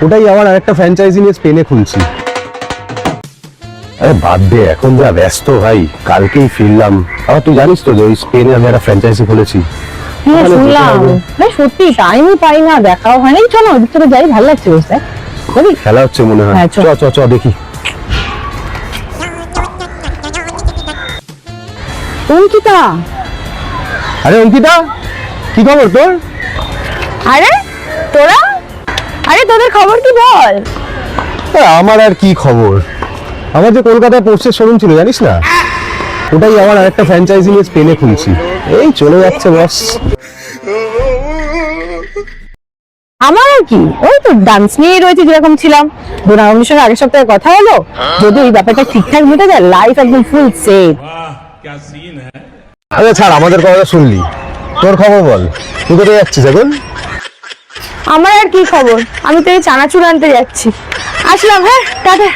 ওটাই আমার আরেকটা ফ্র্যাঞ্চাইজি নিয়ে স্পেনে খুলছি। আরে বাদ দে, এখন যা ব্যস্ত ভাই, কালকেই ফিরলাম। আবার তুই জানিস তো যে ওই স্পেনে আমি একটা ফ্র্যাঞ্চাইজি খুলেছি। হ্যাঁ শুনলাম, না সত্যি টাইমই পাই না, দেখাও হয়নি। চলো ওদিক থেকে যাই, ভালো লাগছে বুঝতে। খেলা হচ্ছে মনে হয়। হ্যাঁ, চ চ চ দেখি। অঙ্কিতা, আরে অঙ্কিতা, কি খবর তোর? আরে তোরা, আরে তোদের খবর কি বল? আমার আর কি খবর, আমার যে কলকাতায় পোর্সের শোরুম ছিল জানিস না, ওটাই আমার আরেকটা ফ্র্যাঞ্চাইজি নিয়ে স্পেনে খুলছি। এই চলে যাচ্ছে বস। আমার আর কি, ওই তো ডান্স নিয়ে রয়েছে যেরকম ছিলাম। ডোনাগমের সঙ্গে আগের সপ্তাহে কথা হলো, যদি এই ব্যাপারটা ঠিকঠাক মিটে যায়, লাইফ একদম ফুল সেভ। আরে ছাড়, আমাদের কথা শুনলি, তোর খবর বল, তুই কোথায় যাচ্ছিস এখন? আমার আর কি খবর, আমি তো এই চানাচুর আনতে যাচ্ছি। আসলাম, হ্যাঁ টাটা।